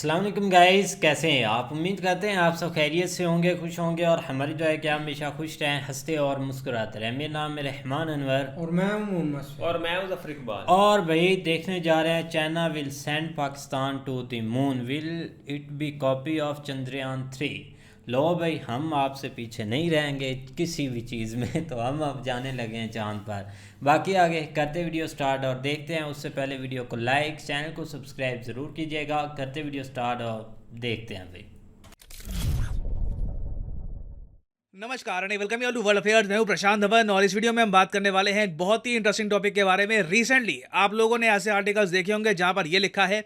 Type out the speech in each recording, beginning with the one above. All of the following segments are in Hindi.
अस्सलाम वालेकुम गाइस, कैसे हैं आप। उम्मीद करते हैं आप सब खैरियत से होंगे, खुश होंगे और हमारी दुआ है कि आप हमेशा खुश रहें, हंसते और मुस्कुराते रहें। मेरा नाम है रहमान अनवर और मैं हूं मोहम्मद और सफीक। मैं हूं जफर इकबाल। और भाई देखने जा रहे हैं China will send Pakistan to the moon, will it be copy of Chandrayaan 3। लो भाई, हम आपसे पीछे नहीं रहेंगे किसी भी चीज़ में, तो हम अब जाने लगे हैं चांद पर। बाकी आगे करते वीडियो स्टार्ट और देखते हैं। उससे पहले वीडियो को लाइक, चैनल को सब्सक्राइब ज़रूर कीजिएगा। करते वीडियो स्टार्ट और देखते हैं भाई। नमस्कार and welcome you to world affairs. मैं हूं प्रशांत धवन और इस वीडियो में हम बात करने वाले हैं एक बहुत ही इंटरेस्टिंग टॉपिक के बारे में। रिसेंटली आप लोगों ने ऐसे आर्टिकल्स देखे होंगे जहां पर यह लिखा है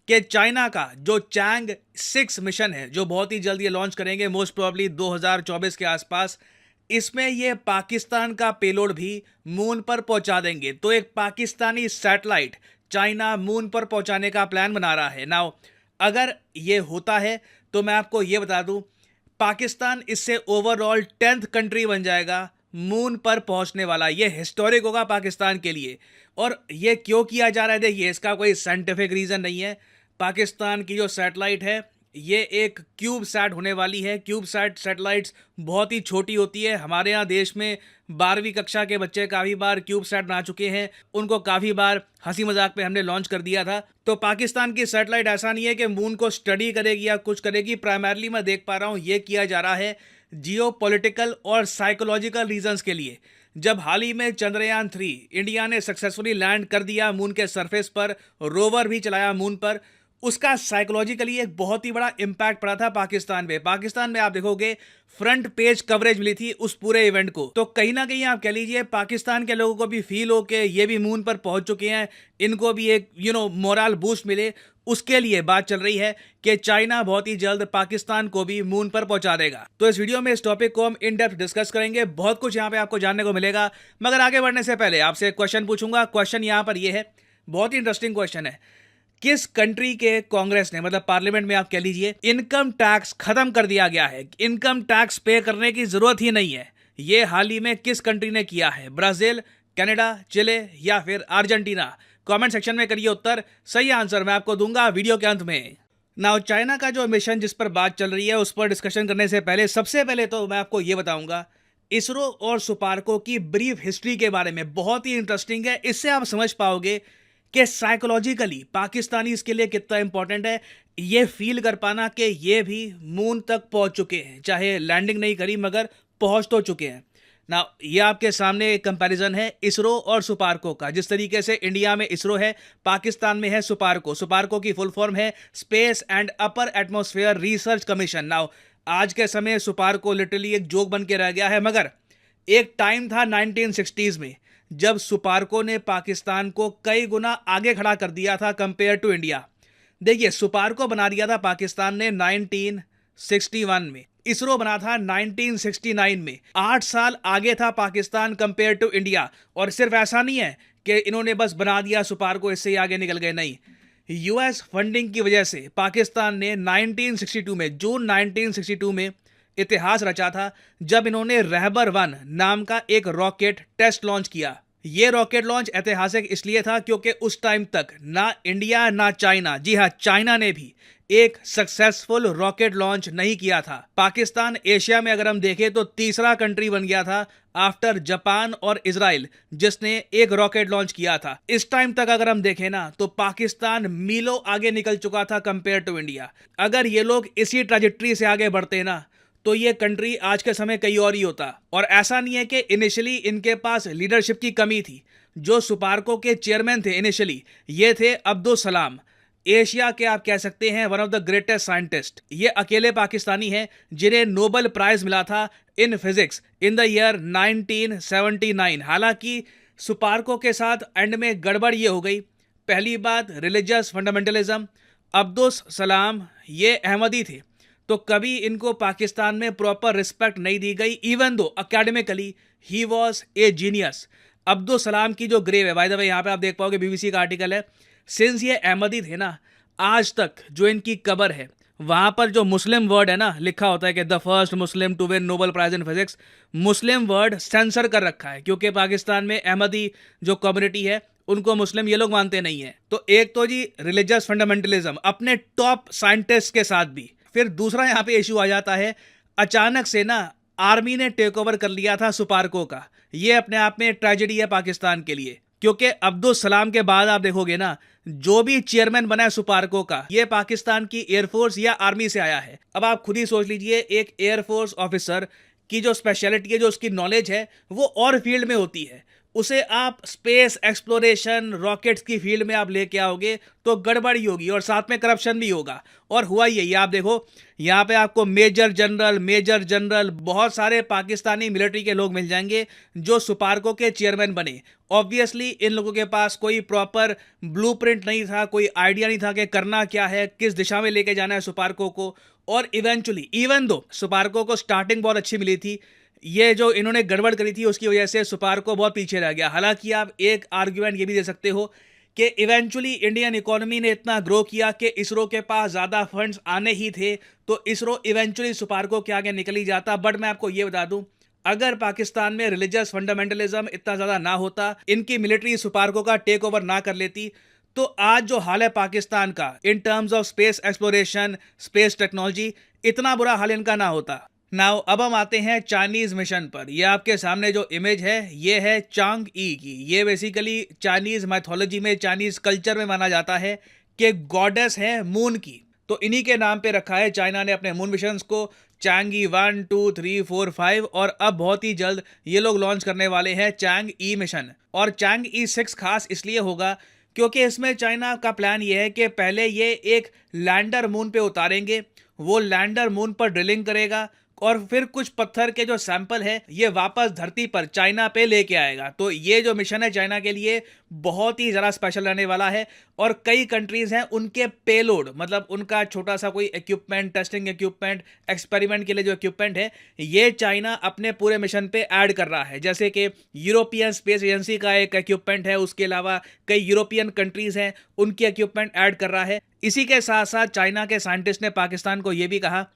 कि चाइना का जो चैंग 6 मिशन है, जो बहुत ही जल्द ये लॉन्च करेंगे, मोस्ट प्रोबेबली 2024 के आसपास, इसमें ये पाकिस्तान का पेलोड भी मून पर पहुंचा देंगे। तो एक पाकिस्तानी सैटेलाइट चाइना मून पर पहुंचाने का प्लान बना रहा है। नाउ अगर ये होता है तो मैं आपको ये बता दूं, पाकिस्तान इससे ओवरऑल 10th कंट्री बन जाएगा मून पर पहुंचने वाला। ये हिस्टोरिक होगा पाकिस्तान के लिए। और ये क्यों किया जा रहा है, देखिए इसका कोई साइंटिफिक रीज़न नहीं है। पाकिस्तान की जो सैटेलाइट है ये एक क्यूब सैट होने वाली है। क्यूब सैट सैटेलाइट्स बहुत ही छोटी होती है। हमारे यहाँ देश में 12वीं कक्षा के बच्चे काफ़ी बार क्यूब सैट बना चुके हैं, उनको काफ़ी बार हंसी मजाक पे हमने लॉन्च कर दिया था। तो पाकिस्तान की सैटेलाइट ऐसा नहीं है कि मून को स्टडी करेगी या कुछ करेगी। प्राइमरली मैं देख पा रहा हूँ ये किया जा रहा है जियो पॉलिटिकल और साइकोलॉजिकल रीजंस के लिए। जब हाल ही में चंद्रयान 3 इंडिया ने सक्सेसफुली लैंड कर दिया मून के सरफेस पर, रोवर भी चलाया मून पर, उसका साइकोलॉजिकली एक बहुत ही बड़ा इंपैक्ट पड़ा था पाकिस्तान में आप देखोगे फ्रंट पेज कवरेज मिली थी उस पूरे इवेंट को। तो कहीं ना कहीं आप कह लीजिए पाकिस्तान के लोगों को भी फील हो कि ये भी मून पर पहुंच चुके हैं, इनको भी एक मोरल बूस्ट मिले। उसके लिए बात चल रही है कि चाइना बहुत ही जल्द पाकिस्तान को भी मून पर पहुंचा देगा। तो इस वीडियो में इस टॉपिक को हम इन डेप्थ डिस्कस करेंगे। बहुत कुछ यहाँ पे आपको जानने को मिलेगा, मगर आगे बढ़ने से पहले आपसे एक क्वेश्चन पूछूंगा। क्वेश्चन यहाँ पर यह है, बहुत ही इंटरेस्टिंग क्वेश्चन है। किस कंट्री के कांग्रेस ने, मतलब पार्लियामेंट में आप कह लीजिए, इनकम टैक्स खत्म कर दिया गया है, इनकम टैक्स पे करने की जरूरत ही नहीं है। ये हाल ही में किस कंट्री ने किया है? ब्राजील, कनाडा, चिले या फिर अर्जेंटीना? कमेंट सेक्शन में करिए उत्तर। सही आंसर मैं आपको दूंगा वीडियो के अंत में। नाउ चाइना का जो मिशन जिस पर बात चल रही है उस पर डिस्कशन करने से पहले सबसे पहले तो मैं आपको ये बताऊंगा इसरो और सुपार्को की ब्रीफ हिस्ट्री के बारे में। बहुत ही इंटरेस्टिंग है, इससे आप समझ पाओगे कि साइकोलॉजिकली पाकिस्तानी इसके लिए कितना इंपॉर्टेंट है। ये फील कर पाना कि ये भी मून तक पहुंच चुके हैं, चाहे लैंडिंग नहीं करी मगर पहुंच तो चुके हैं ना। ये आपके सामने एक कंपैरिजन है इसरो और सुपार्को का। जिस तरीके से इंडिया में इसरो है, पाकिस्तान में है सुपार्को। सुपार्को की फुल फॉर्म है space and upper atmosphere research commission. Now आज के समय सुपार्को लिटरली एक जोक बन के रह गया है, मगर एक टाइम था 1960s में जब सुपार्को ने पाकिस्तान को कई गुना आगे खड़ा कर दिया था कंपेयर टू इंडिया। देखिए सुपार्को बना दिया था पाकिस्तान ने 1961 में, इसरो बना था 1969 में। 8 साल आगे था पाकिस्तान कंपेयर टू इंडिया। और सिर्फ ऐसा नहीं है कि इन्होंने बस बना दिया सुपार्को, इससे ही आगे निकल गए, नहीं। यूएस फंडिंग की वजह से पाकिस्तान ने 1962 में, जून 1962 में इतिहास रचा था जब इन्होंने रहबर 1 नाम का एक रॉकेट टेस्ट लॉन्च किया। यह रॉकेट लॉन्च ऐतिहासिक इसलिए था क्योंकि उस टाइम तक ना इंडिया ना चाइना, जी हां चाइना ने भी एक सक्सेसफुल रॉकेट लॉन्च नहीं किया था। पाकिस्तान एशिया में अगर हम देखें तो तीसरा कंट्री बन गया था आफ्टर जापान और इजराइल जिसने एक रॉकेट लॉन्च किया था। इस टाइम तक अगर हम देखें ना तो पाकिस्तान मीलों आगे निकल चुका था कंपेयर टू इंडिया। अगर ये लोग इसी ट्रैजेक्टरी से आगे बढ़ते ना तो ये कंट्री आज के समय कहीं और ही होता। और ऐसा नहीं है कि इनिशियली इनके पास लीडरशिप की कमी थी। जो सुपार्को के चेयरमैन थे इनिशियली, ये थे अब्दुल सलाम, एशिया के आप कह सकते हैं one of the greatest scientist. ये अकेले पाकिस्तानी हैं जिन्हें नोबेल प्राइज मिला था in physics in the year 1979। हालांकि सुपार्को के साथ एंड में गड़बड़ ये हो गई, पहली बात रिलीजियस फंडामेंटलिज्म। अब्दुल सलाम ये अहमदी थे, तो कभी इनको पाकिस्तान में प्रॉपर रिस्पेक्ट नहीं दी गई, even though academically he was a genius. Abdul Salam की जो ग्रेव है, बाय द वे यहाँ पे आप देख पाओगे बीबीसी का आर्टिकल है, सिंस ये अहमदी थे ना, आज तक जो इनकी कब्र है वहां पर जो मुस्लिम वर्ड है ना लिखा होता है कि the first Muslim to win Nobel prize in physics, Muslim word censor कर रखा है क्योंकि पाकिस्तान में अहमदी जो कम्युनिटी है उनको मुस्लिम ये लोग मानते नहीं है। तो एक तो जी रिलीजियस फंडामेंटलिज्म अपने टॉप साइंटिस्ट के साथ भी। फिर दूसरा यहाँ पे इशू आ जाता है, अचानक से ना आर्मी ने टेक ओवर कर लिया था सुपार्को का। ये अपने आप में ट्रेजेडी है पाकिस्तान के लिए, क्योंकि अब्दुल सलाम के बाद आप देखोगे ना, जो भी चेयरमैन बना है सुपार्को का, ये पाकिस्तान की एयरफोर्स या आर्मी से आया है। अब आप खुद ही सोच लीजिए, एक एयरफोर्स ऑफिसर की जो स्पेशलिटी है, जो उसकी नॉलेज है, वो और फील्ड में होती है। उसे आप स्पेस एक्सप्लोरेशन रॉकेट्स की फील्ड में आप लेके आओगे तो गड़बड़ी होगी और साथ में करप्शन भी होगा। और हुआ यही, आप देखो यहाँ पे आपको मेजर जनरल बहुत सारे पाकिस्तानी मिलिट्री के लोग मिल जाएंगे जो सुपार्को के चेयरमैन बने। ऑब्वियसली इन लोगों के पास कोई प्रॉपर ब्लूप्रिंट नहीं था, कोई आइडिया नहीं था कि करना क्या है, किस दिशा में लेके जाना है सुपार्को को। और इवेंचुअली इवन दो सुपार्को को स्टार्टिंग बहुत अच्छी मिली थी, ये जो इन्होंने गड़बड़ करी थी उसकी वजह से सुपार्को बहुत पीछे रह गया। हालांकि आप एक आर्ग्यूमेंट ये भी दे सकते हो कि इवेंचुअली इंडियन इकोनॉमी ने इतना ग्रो किया कि इसरो के पास ज़्यादा फंड्स आने ही थे, तो इसरो इवेंचुअली सुपार्को के आगे निकल ही जाता। बट मैं आपको ये बता दूं, अगर पाकिस्तान में रिलीजियस फंडामेंटलिज्म इतना ज़्यादा ना होता, इनकी मिलिट्री सुपार्को का टेक ओवर ना कर लेती, तो आज जो हाल है पाकिस्तान का in terms of space exploration, space technology, इतना बुरा हाल इनका ना होता। नाउ अब हम आते हैं चाइनीज मिशन पर। ये आपके सामने जो इमेज है, ये है चांग ई की। ये बेसिकली चाइनीज मैथोलॉजी में, चाइनीज कल्चर में माना जाता है कि गॉडेस है मून की, तो इन्हीं के नाम पे रखा है चाइना ने अपने मून मिशंस को। चांगी 1, 2, 3, 4, 5 और अब बहुत ही जल्द ये लोग लॉन्च करने वाले हैं चांग ई मिशन। और चांग ई 6 खास इसलिए होगा क्योंकि इसमें चाइना का प्लान ये है कि पहले ये एक लैंडर मून पे उतारेंगे, वो लैंडर मून पर ड्रिलिंग करेगा और फिर कुछ पत्थर के जो सैंपल है ये वापस धरती पर चाइना पे लेके आएगा। तो ये जो मिशन है चाइना के लिए बहुत ही ज़रा स्पेशल रहने वाला है। और कई कंट्रीज हैं, उनके पेलोड मतलब उनका छोटा सा कोई इक्विपमेंट, टेस्टिंग इक्विपमेंट, एक्सपेरिमेंट के लिए जो इक्विपमेंट है, ये चाइना अपने पूरे मिशन पे ऐड कर रहा है। जैसे कि यूरोपियन स्पेस एजेंसी का एक इक्विपमेंट है, उसके अलावा कई यूरोपियन कंट्रीज हैं, उनके इक्विपमेंट ऐड कर रहा है। इसी के साथ साथ चाइना के साइंटिस्ट ने पाकिस्तान को ये भी कहा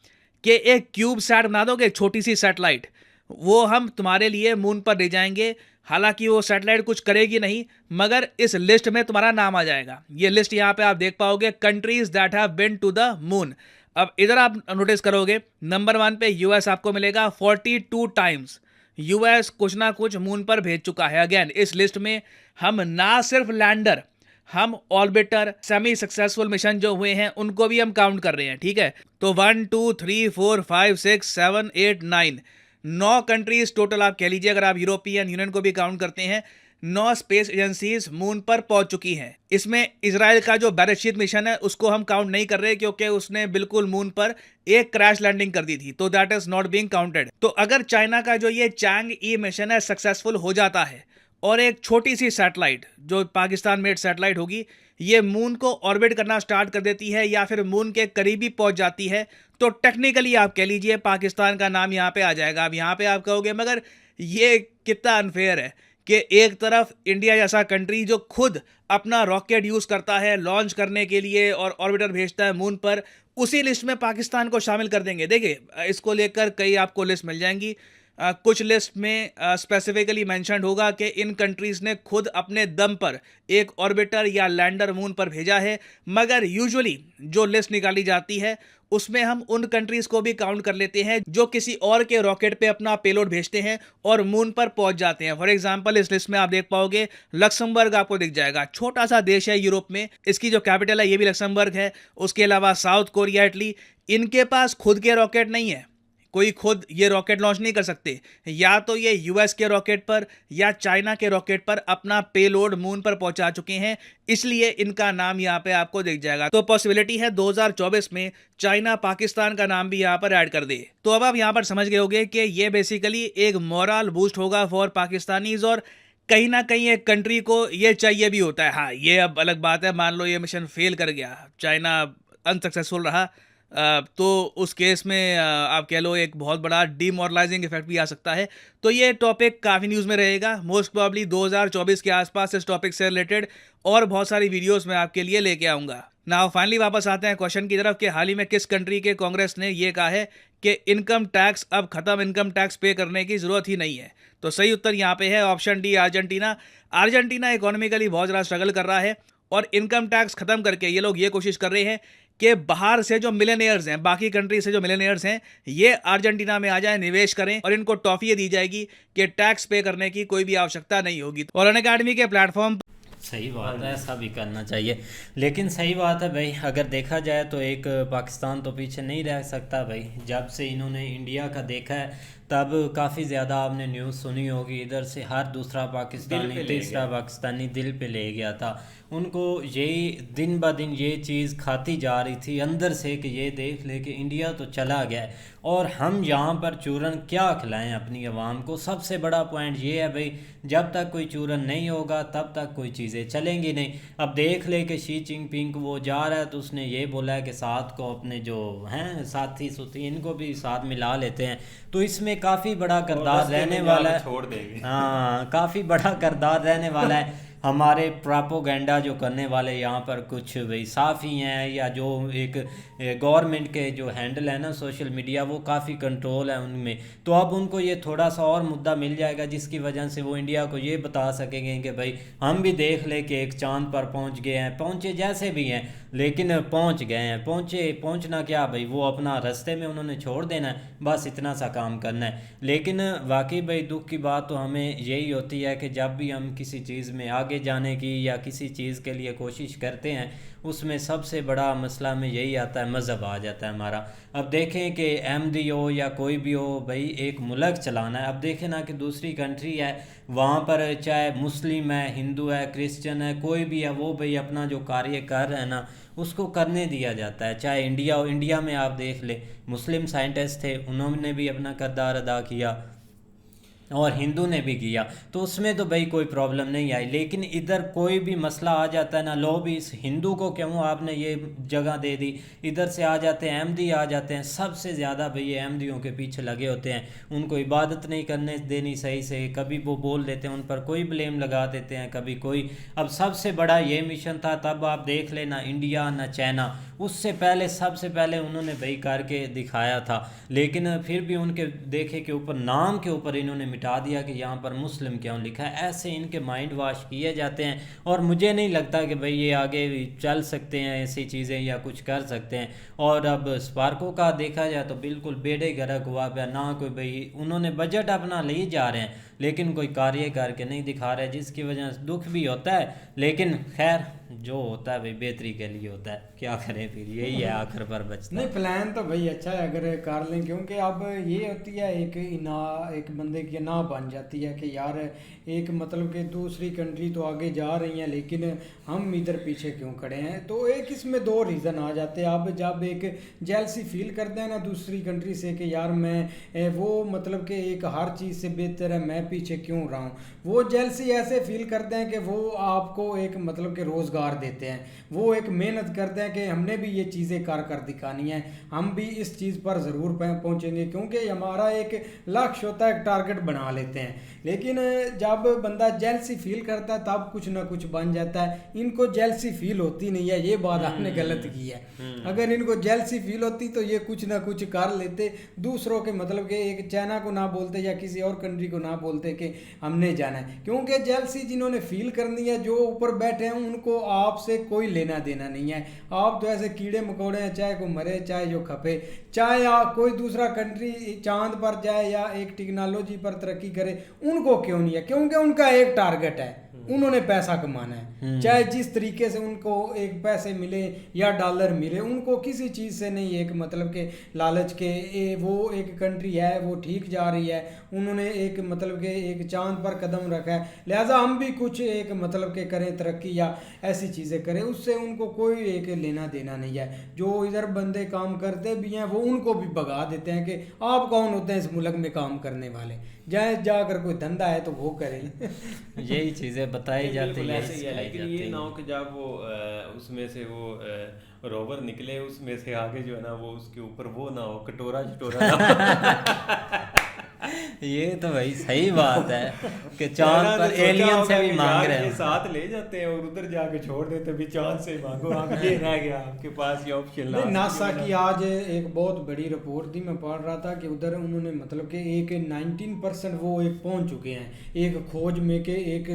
कि एक क्यूब सैट बना दोगे, छोटी सी सैटेलाइट, वो हम तुम्हारे लिए मून पर ले जाएंगे। हालांकि वो सैटेलाइट कुछ करेगी नहीं, मगर इस लिस्ट में तुम्हारा नाम आ जाएगा। ये लिस्ट यहाँ पे आप देख पाओगे, countries that have been to the moon. अब इधर आप नोटिस करोगे, नंबर 1 पे यूएस आपको मिलेगा 42 टाइम्स। यूएस कुछ ना कुछ मून पर भेज चुका है। अगेन इस लिस्ट में हम ना सिर्फ लैंडर, हम ऑर्बिटर, सेमी सक्सेसफुल मिशन जो हुए हैं उनको भी हम काउंट कर रहे हैं, ठीक है। तो 1, 2, 3, 4, 5, 6, 7, 8, 9 कंट्रीज टोटल आप कह लीजिए, अगर आप यूरोपियन यूनियन को भी काउंट करते हैं, 9 स्पेस एजेंसीज मून पर पहुंच चुकी हैं। इसमें इजराइल का जो बैरशीत मिशन है उसको हम काउंट नहीं कर रहे क्योंकि उसने बिल्कुल मून पर एक क्रैश लैंडिंग कर दी थी, तो that is not being counted. तो अगर चाइना का जो ये चांग ई मिशन है सक्सेसफुल हो जाता है और एक छोटी सी सैटेलाइट जो पाकिस्तान मेड सैटेलाइट होगी, ये मून को ऑर्बिट करना स्टार्ट कर देती है या फिर मून के करीबी पहुंच जाती है, तो टेक्निकली आप कह लीजिए पाकिस्तान का नाम यहाँ पे आ जाएगा। अब यहाँ पे आप कहोगे मगर ये कितना अनफेयर है कि एक तरफ इंडिया जैसा कंट्री जो खुद अपना रॉकेट यूज करता है लॉन्च करने के लिए और ऑर्बिटर भेजता है मून पर, उसी लिस्ट में पाकिस्तान को शामिल कर देंगे। देखिए, इसको लेकर कई आपको लिस्ट मिल जाएंगी। कुछ लिस्ट में स्पेसिफिकली मेंशन्ड होगा कि इन कंट्रीज ने खुद अपने दम पर एक ऑर्बिटर या लैंडर मून पर भेजा है, मगर यूजुअली जो लिस्ट निकाली जाती है उसमें हम उन कंट्रीज को भी काउंट कर लेते हैं जो किसी और के रॉकेट पे अपना पेलोड भेजते हैं और मून पर पहुंच जाते हैं। फॉर एग्जांपल इस लिस्ट में आप देख पाओगे लक्समबर्ग आपको दिख जाएगा, छोटा सा देश है यूरोप में, इसकी जो कैपिटल है ये भी लक्समबर्ग है। उसके अलावा साउथ कोरिया, इटली, इनके पास खुद के रॉकेट नहीं है, कोई खुद ये रॉकेट लॉन्च नहीं कर सकते। या तो ये यूएस के रॉकेट पर या चाइना के रॉकेट पर अपना पेलोड मून पर पहुंचा चुके हैं, इसलिए इनका नाम यहाँ पे आपको दिख जाएगा। तो पॉसिबिलिटी है 2024 में चाइना पाकिस्तान का नाम भी यहाँ पर ऐड कर दे। तो अब आप यहाँ पर समझ गए होंगे कि ये बेसिकली एक मोरल बूस्ट होगा फॉर पाकिस्तानीज, और कहीं ना कहीं एक कंट्री को ये चाहिए भी होता है। हाँ, ये अब अलग बात है, मान लो ये मिशन फेल कर गया, चाइना अनसक्सेसफुल रहा, तो उस केस में आप कह लो एक बहुत बड़ा डीमोरलाइजिंग इफेक्ट भी आ सकता है। तो ये टॉपिक काफ़ी न्यूज़ में रहेगा। मोस्ट प्रॉब्ली 2024 के आसपास इस टॉपिक से रिलेटेड और बहुत सारी वीडियोस मैं आपके लिए लेके आऊँगा। नाउ फाइनली वापस आते हैं क्वेश्चन की तरफ कि हाल ही में किस कंट्री के कांग्रेस ने ये कहा है कि इनकम टैक्स अब खत्म, इनकम टैक्स पे करने की जरूरत ही नहीं है। तो सही उत्तर यहाँ पे है option D, Argentina. Argentina economically बहुत ज़्यादा स्ट्रगल कर रहा है और इनकम टैक्स खत्म करके ये लोग ये कोशिश कर रहे हैं कि बाहर से जो मिलेनियर्स हैं, बाकी कंट्री से जो मिलेनियर्स हैं, ये अर्जेंटीना में आ जाए, निवेश करें और इनको टॉफी दी जाएगी कि टैक्स पे करने की कोई भी आवश्यकता नहीं होगी। और अनअकैडमी के प्लेटफॉर्म सही बात है, ऐसा भी करना चाहिए। लेकिन सही बात है भाई, अगर देखा जाए तो एक पाकिस्तान तो पीछे नहीं रह सकता भाई। जब से इन्होंने इंडिया का देखा है तब काफ़ी ज़्यादा आपने न्यूज़ सुनी होगी, इधर से हर दूसरा पाकिस्तानी, तीसरा पाकिस्तानी दिल पे ले गया था। उनको यही दिन ब दिन ये चीज़ खाती जा रही थी अंदर से कि ये देख ले कि इंडिया तो चला गया है और हम यहाँ पर चूरन क्या खिलाएं अपनी आवाम को। सबसे बड़ा पॉइंट ये है भाई, जब तक कोई चूरन नहीं होगा तब तक कोई चीज़ें चलेंगी नहीं। अब देख ले कि शी जिनपिंग वो जा रहा है तो उसने ये बोला है कि साथ को अपने जो हैं साथी सुथी इनको भी साथ मिला लेते हैं। तो इसमें काफ़ी बड़ा किरदार रहने वाला है, छोड़ देंगे। हाँ काफ़ी बड़ा किरदार रहने वाला है। हमारे प्रोपोगंडा जो करने वाले यहाँ पर कुछ भाई साफ़ी हैं, या जो एक गवर्नमेंट के जो हैंडल है ना सोशल मीडिया, वो काफ़ी कंट्रोल है उनमें। तो अब उनको ये थोड़ा सा और मुद्दा मिल जाएगा जिसकी वजह से वो इंडिया को ये बता सकेंगे कि भाई हम भी देख ले कि एक चांद पर पहुँच गए हैं, पहुँचे जैसे भी हैं लेकिन पहुँच गए हैं। पहुँचना क्या भाई, वो अपना रास्ते में उन्होंने छोड़ देना है, बस इतना सा काम करना है। लेकिन वाकई भाई दुख की बात तो हमें यही होती है कि जब भी हम किसी चीज़ में आगे जाने की या किसी चीज़ के लिए कोशिश करते हैं उसमें सबसे बड़ा मसला में यही आता है, मज़हब आ जाता है हमारा। अब देखें कि अहमदी हो या कोई भी हो भाई, एक मुल्क चलाना है। अब देखें ना कि दूसरी कंट्री है वहाँ पर चाहे मुस्लिम है, हिंदू है, क्रिश्चियन है, कोई भी है, वो भाई अपना जो कार्य कर रहे हैं ना उसको करने दिया जाता है। चाहे इंडिया हो, इंडिया में आप देख ले मुस्लिम साइंटिस्ट थे, उन्होंने भी अपना किरदार अदा किया और हिंदू ने भी किया, तो उसमें तो भाई कोई प्रॉब्लम नहीं आई। लेकिन इधर कोई भी मसला आ जाता है ना, लो भी इस हिंदू को क्यों आपने ये जगह दे दी, इधर से आ जाते हैं अहमदी आ जाते हैं। सबसे ज़्यादा भाई ये अहमदियों के पीछे लगे होते हैं, उनको इबादत नहीं करने देनी सही से, कभी वो बोल देते हैं उन पर कोई ब्लेम लगा देते हैं, कभी कोई। अब सबसे बड़ा ये मिशन था, तब आप देख लेना इंडिया ना चाइना, उससे पहले सबसे पहले उन्होंने भाई करके दिखाया था। लेकिन फिर भी उनके देखे के ऊपर, नाम के ऊपर इन्होंने मिटा दिया कि यहाँ पर मुस्लिम क्यों लिखा है। ऐसे इनके माइंड वॉश किए जाते हैं और मुझे नहीं लगता कि भाई ये आगे चल सकते हैं ऐसी चीज़ें या कुछ कर सकते हैं। और अब स्पार्को का देखा जाए तो बिल्कुल बेड़े गर्क हुआ पे ना, कोई भाई उन्होंने बजट अपना ले जा रहे हैं लेकिन कोई कार्य करके नहीं दिखा रहे, जिसकी वजह से दुख भी होता है। लेकिन खैर जो होता है भाई बेहतरी के लिए होता है, क्या करें फिर, यही है आखिर पर बचता नहीं प्लान तो भाई अच्छा है अगर कर लें, क्योंकि अब ये होती है एक बंदे की ना बन जाती है कि यार एक मतलब कि दूसरी कंट्री तो आगे जा रही हैं लेकिन हम इधर पीछे क्यों खड़े हैं। तो एक इसमें दो रीज़न आ जाते हैं। अब जब एक जेलसी फील करते हैं ना दूसरी कंट्री से कि यार मैं वो मतलब कि एक हर चीज़ से बेहतर है, मैं पीछे क्यों रहा हूँ, वो जेलसी ऐसे फील करते हैं कि वो आपको एक मतलब कि रोज़गार देते हैं, वो एक मेहनत करते हैं कि हमने भी ये चीज़ें कर दिखानी है, हम भी इस चीज़ पर ज़रूर पहुँचेंगे, क्योंकि हमारा एक लक्ष्य होता है, एक टारगेट बना लेते हैं। लेकिन जब बंदा जेलसी फील करता है तब कुछ ना कुछ बन जाता है। इनको जेलसी फील होती नहीं है, ये बात आपने गलत की है। अगर इनको जेलसी फील होती तो ये कुछ ना कुछ कर लेते, दूसरों के मतलब कि एक चाइना को ना बोलते या किसी और कंट्री को ना बोलते कि हमने जाना है। क्योंकि जेलसी जिन्होंने फील करनी है, जो ऊपर बैठे हैं, उनको आपसे कोई लेना देना नहीं है। आप तो ऐसे कीड़े मकोड़े हैं, चाहे को मरे चाहे जो खपे, चाहे कोई दूसरा कंट्री चांद पर जाए या एक टेक्नोलॉजी पर तरक्की करे, उनको क्यों नहीं है, क्योंकि उनका एक टारगेट है, उन्होंने पैसा कमाना है। चाहे जिस तरीके से उनको एक पैसे मिले या डॉलर मिले, उनको किसी चीज़ से नहीं एक मतलब के लालच के वो एक कंट्री है वो ठीक जा रही है, उन्होंने एक मतलब के एक चांद पर कदम रखा है, लिहाजा हम भी कुछ एक मतलब के करें तरक्की या ऐसी चीज़ें करें, उससे उनको कोई एक लेना देना नहीं है। जो इधर बंदे काम करते भी हैं वो उनको भी भगा देते हैं कि आप कौन होते हैं इस मुल्क में काम करने वाले, जाए जाकर कोई धंधा है तो वो करें। यही चीज़ें बताई जाती है, ऐसे ही है। लेकिन ये ना हो कि जब वो उसमें से वो रोवर निकले, उसमें से आगे जो है ना वो उसके ऊपर वो ना हो, कटोरा चटोरा ना हो। ये तो भाई सही बात है कि चांद चाइना ने पर सोचा एलियन से होगा भी कि मांग यार रहे ये हैं। साथ ले जाते हैं और उधर जाके छोड़ देते, भी चांद से मांगो, आप ये रह गया आपके पास ये ऑप्शन। नहीं, नासा की आज एक बहुत बड़ी रिपोर्ट थी, मैं पढ़ रहा था कि उधर उन्होंने मतलब कि एक 19% वो एक पहुंच चुके हैं एक खोज में कि एक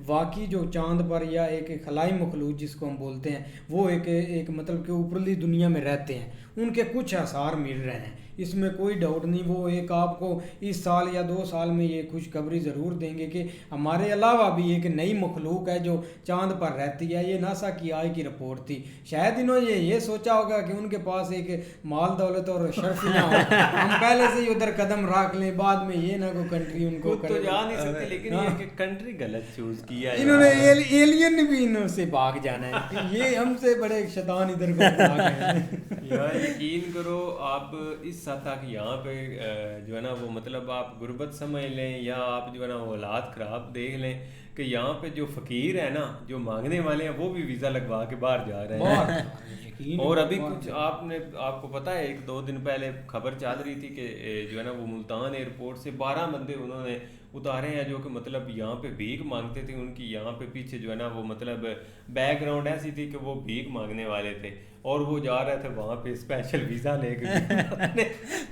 वाकई जो चांद पर या एक खलाई मखलूक जिसको हम बोलते हैं वो एक मतलब कि ऊपरली दुनिया में रहते हैं, उनके कुछ आसार मिल रहे हैं, इसमें कोई डाउट नहीं। वो एक आपको इस साल या 2 साल में ये खुशखबरी ज़रूर देंगे कि हमारे अलावा भी एक नई मखलूक है जो चांद पर रहती है। ये नासा की आज की रिपोर्ट थी। शायद इन्होंने ये सोचा होगा कि उनके पास एक माल दौलत और शर्फ ना हो, हम पहले से ही उधर कदम रख लें, बाद में ये ना कोई कंट्री उनको खुद तो जा नहीं सकते, लेकिन हाँ। ये कंट्री गलत चूज किया है इन्होंने यार। एलियन भी इनसे भाग जाना है कि ये हमसे बड़े शैतान इधर को भाग गए हैं। यार यकीन करो, आप इस सतह की यहाँ पे जो है ना वो मतलब आप गुर्बत समझ लें या आप जो है ना वो हालात ख़राब देख लें कि यहाँ पे जो फ़कीर है ना, जो मांगने वाले हैं, वो भी वीज़ा लगवा के बाहर जा रहे हैं। यकीन और अभी बहुत कुछ आपको पता है 1-2 दिन पहले खबर चल रही थी कि जो है ना वो मुल्तान एयरपोर्ट से 12 बंदे उन्होंने उतारे हैं जो कि मतलब यहाँ पे भीख मांगते थे। उनकी यहाँ पे पीछे जो है ना वो मतलब बैकग्राउंड ऐसी थी कि वो भीख मांगने वाले थे और वो जा रहे थे वहाँ पे स्पेशल वीज़ा लेके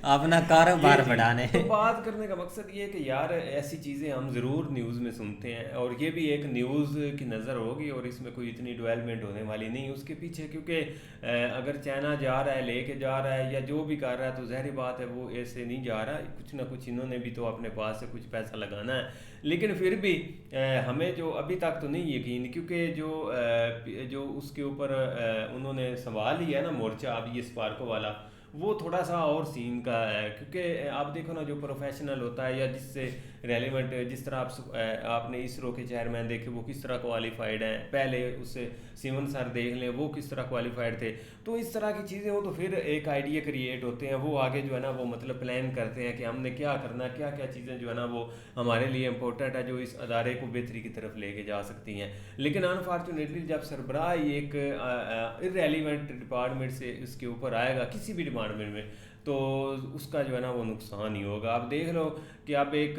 अपना कारोबार ये चीज़। बढ़ाने। तो बात करने का मकसद ये है कि यार ऐसी चीज़ें हम ज़रूर न्यूज़ में सुनते हैं और ये भी एक न्यूज़ की नज़र होगी और इसमें कोई इतनी डेवलपमेंट होने वाली नहीं उसके पीछे, क्योंकि अगर चाइना जा रहा है, लेके जा रहा है या जो भी कर रहा है तो ज़ाहिर बात है वो ऐसे नहीं जा रहा, कुछ ना कुछ इन्होंने भी तो अपने पास से कुछ पैसा लगाना है। लेकिन फिर भी हमें जो अभी तक तो नहीं यकीन, क्योंकि जो उसके ऊपर उन्होंने सवाल लिया ना मोर्चा अब ये स्पार्को वाला, वो थोड़ा सा और सीन का है। क्योंकि आप देखो ना जो प्रोफेशनल होता है या जिससे रेलिवेंट, जिस तरह आपने इसरो के चेयरमैन देखे वो किस तरह क्वालिफाइड हैं, पहले उससे सिवन सर देख लें वो किस तरह क्वालिफाइड थे, तो इस तरह की चीज़ें हो तो फिर एक आइडिया क्रिएट होते हैं, वो आगे जो है ना वो मतलब प्लान करते हैं कि हमने क्या करना, क्या क्या चीज़ें जो है ना वो हमारे लिए इम्पोर्टेंट है जो इस अदारे को बेहतरी की तरफ लेके जा सकती हैं। लेकिन अनफॉर्चुनेटली जब सरबराह एक इरेलीवेंट डिपार्टमेंट से इसके ऊपर आएगा किसी भी डिपार्टमेंट में, तो उसका जो है ना वो नुकसान ही होगा। आप देख लो कि अब एक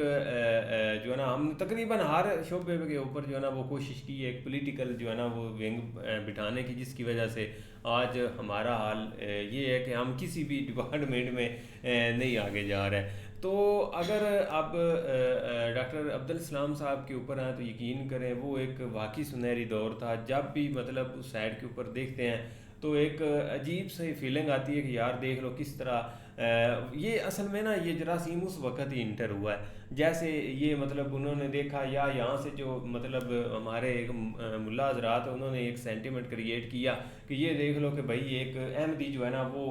जो है ना हमने तकरीबन हर शोबे के ऊपर जो है ना वो कोशिश की है एक पॉलिटिकल जो है ना वो विंग बिठाने की, जिसकी वजह से आज हमारा हाल ये है कि हम किसी भी डिपार्टमेंट में नहीं आगे जा रहे हैं। तो अगर अब डॉक्टर अब्दुल सलाम साहब के ऊपर आए तो यकीन करें वो एक वाकई सुनहरी दौर था। जब भी मतलब उस साइड के ऊपर देखते हैं तो एक अजीब सी फीलिंग आती है कि यार देख लो किस तरह ये असल में ना ये जरासीम उस वक्त ही इंटर हुआ है, जैसे ये मतलब उन्होंने देखा या यहाँ से जो मतलब हमारे एक मुल्ला हजरात उन्होंने एक सेंटिमेंट क्रिएट किया कि ये देख लो कि भाई एक अहमदी जो है ना वो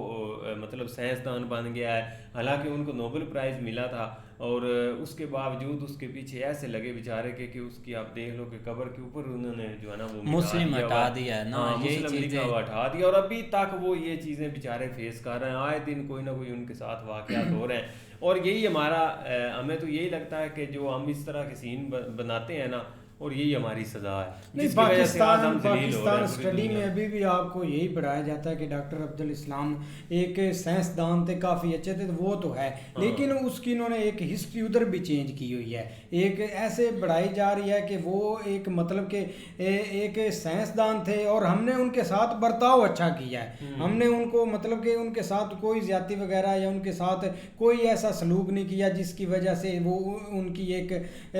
मतलब साइंसदान बन गया है, हालांकि उनको नोबेल प्राइज़ मिला था और उसके बावजूद उसके पीछे ऐसे लगे बेचारे कि उसकी आप देख लो कि कब्र के ऊपर उन्होंने जो है ना वो मुस्लिम हटा दिया है ना, ये मुस्लिम लिखा हुआ हटा दिया और अभी तक वो ये चीज़ें बेचारे फेस कर रहे हैं। आए दिन कोई ना कोई उनके साथ वाक़यात हो रहे हैं और यही हमारा हमें तो यही लगता है कि जो हम इस तरह के सीन बनाते हैं ना और यही हमारी सज़ा है। नहीं, जिसकी वजह से आज हम जलील हो रहे पाकिस्तान हैं पूरी स्टडी दुनिया में अभी भी आपको यही पढ़ाया जाता है कि डॉक्टर अब्दुल इस्लाम एक साइंसदान थे, काफ़ी अच्छे थे, वो तो है, लेकिन उसकी इन्होंने एक हिस्ट्री उधर भी चेंज की हुई है, एक ऐसे बढ़ाई जा रही है कि वो एक मतलब के एक साइंसदान थे और हमने उनके साथ बर्ताव अच्छा किया है, हमने उनको मतलब कि उनके साथ कोई ज्यादती वगैरह या उनके साथ कोई ऐसा सलूक नहीं किया जिसकी वजह से वो उनकी एक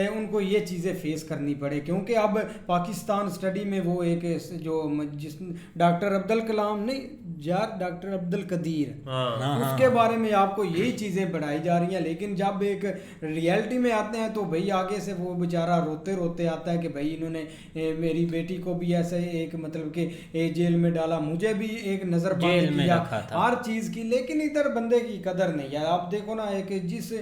उनको ये चीज़ें फेस करनी पड़े। क्योंकि अब पाकिस्तान स्टडी में वो एक जो जिस डॉक्टर अब्दुल कलाम नहीं यार डॉक्टर अब्दुल कदीर, उसके बारे में आपको यही चीज़ें बढ़ाई जा रही हैं, लेकिन जब एक रियलिटी में आते हैं तो भाई आगे से वो बेचारा रोते रोते आता है कि भाई इन्होंने मेरी बेटी को भी ऐसे एक मतलब कि जेल में डाला, मुझे भी एक नज़र बंद किया हर चीज़ की, लेकिन इधर बंदे की कदर नहीं है। आप देखो ना एक जिस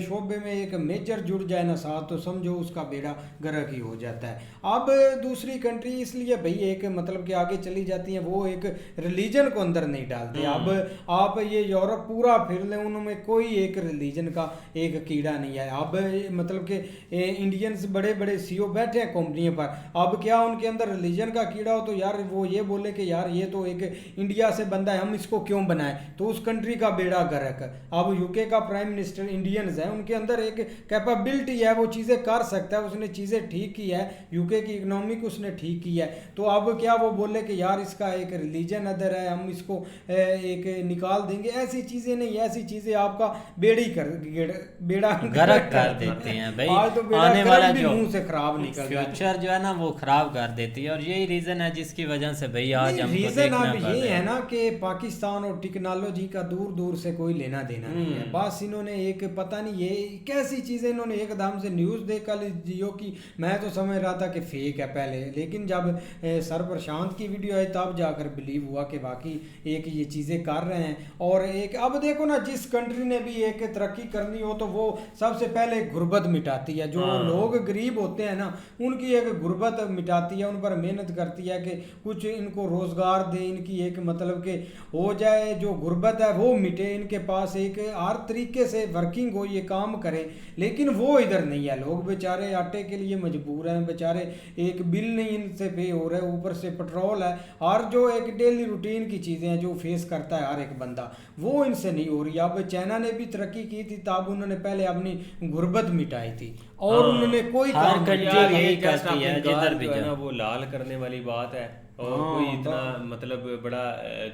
शोबे में एक मेजर जुड़ जाए ना साथ तो समझो उसका बेड़ा गर्क ही हो जाता है। अब दूसरी कंट्री इसलिए भाई एक मतलब कि आगे चली जाती है, वो एक रिलीजन को अंदर नहीं डालते। अब आप ये यूरोप पूरा फिर लें, उनमें कोई एक रिलीजन का एक कीड़ा नहीं है। अब मतलब कि इंडियंस बड़े बड़े सीईओ बैठे हैं कंपनियों पर, अब क्या उनके अंदर रिलीजन का कीड़ा हो तो यार वो ये बोले कि यार ये तो एक इंडिया से बंदा है, हम इसको क्यों बनाए, तो उस कंट्री का बेड़ा गर्क। अब यूके का प्राइम मिनिस्टर इंडियंस है, उनके अंदर एक कैपेबिलिटी है, वो चीज़ें कर सकता है, उसने चीज़ें ठीक की है, यूके की इकोनॉमिक उसने ठीक की है। तो अब क्या वो बोले कि यार इसका एक रिलीजन अदर है, हम इसको एक निकाल देंगे, ऐसी चीज़ें नहीं, ऐसी चीज़ें आपका बेड़ा गर्क कर देते हैं भाई। आज तो बेड़ा आने गर्क वाला भी जो मुंह से खराब निकल रहा है। फ्यूचर जो है ना वो खराब कर देती है, और यही रीजन है जिसकी वजह से भाई आज हमको रीजन देखना अब पड़ ये रहा है ना कि पाकिस्तान और टेक्नोलॉजी का दूर दूर से कोई लेना देना नहीं है। बस इन्होंने एक पता नहीं ये कैसी चीजें इन्होंने एकदम से न्यूज देख कर जियो की, मैं तो समझ रहा था कि फेक है पहले, लेकिन जब सर प्रशांत की वीडियो आई तब जाकर बिलीव हुआ कि बाकी एक ये चीजें कर रहे हैं। और एक अब देखो ना, जिस कंट्री ने भी एक तरक्की करनी हो तो वो सबसे पहले गुर्बत मिटाती है। जो लोग गरीब होते हैं ना, उनकी एक गुर्बत मिटाती है, उन पर मेहनत करती है कि कुछ इनको रोजगार दे, इनकी एक मतलब के हो जाए, जो गुर्बत है वो मिटे, इनके पास एक हर तरीके से वर्किंग हो, ये काम करें। लेकिन वो इधर नहीं है, लोग बेचारे आटे के लिए मजबूर हैं, बेचारे एक बिल नहीं इनसे पे हो रहा है, ऊपर से पेट्रोल है, और जो एक डेली रूटीन की चीज़ें हैं जो फेस करता है हर एक बंदा, वो इनसे नहीं हो रही। अब चाइना ने भी तरक्की की थी तब उन्होंने पहले अपनी गुर्बत मिटाई थी, और उन्होंने कोई हर काम कंट्री यार यही ये जस्ट करती है, अपनी जिधर गाल भी जो है जाओ। ना वो लाल करने वाली बात है, और कोई इतना मतलब बड़ा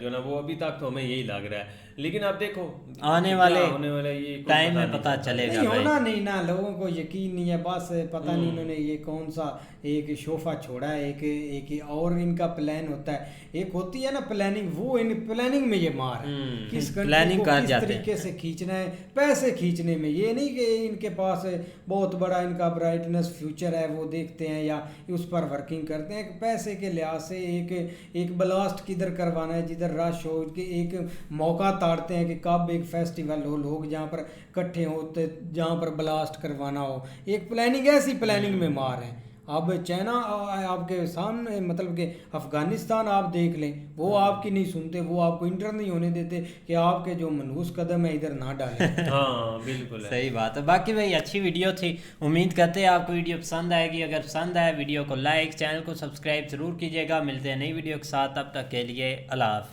जो है ना वो अभी तक तो हमें यही लग रहा है। लेकिन अब देखो आने होने वाला ये कोई टाइम में नहीं पता चलता। चलेगा नहीं भाई। होना नहीं ना, लोगों को यकीन नहीं है, बस पता नहीं इन्होंने ये कौन सा एक शोफा छोड़ा है। एक और इनका प्लान होता है, एक होती है ना प्लानिंग, वो इन प्लानिंग में ये मार है। किस कंट्री प्लानिंग को कर किस जाते हैं। तरीके से खींचना है, पैसे खींचने में। ये नहीं कि इनके पास बहुत बड़ा इनका ब्राइटनेस फ्यूचर है वो देखते हैं या उस पर वर्किंग करते हैं, पैसे के लिहाज से एक ब्लास्ट किधर करवाना है, जिधर रश हो, कि एक मौका ताड़ते हैं कि कब एक फेस्टिवल हो, लोग जहाँ पर इकट्ठे होते, जहाँ पर ब्लास्ट करवाना हो, एक प्लानिंग, ऐसी प्लानिंग में मार है। अब चाइना आपके सामने मतलब कि अफगानिस्तान आप देख लें, वो आपकी नहीं सुनते, वो आपको इंटर नहीं होने देते कि आपके जो मनहूस कदम है इधर ना डालें। हाँ बिल्कुल है। सही बात है। बाकी भाई अच्छी वीडियो थी, उम्मीद करते हैं आपको वीडियो पसंद आएगी। अगर पसंद आए वीडियो को लाइक, चैनल को सब्सक्राइब जरूर कीजिएगा। मिलते हैं नई वीडियो के साथ, तब तक के लिए अल्लाह हाफ़िज़।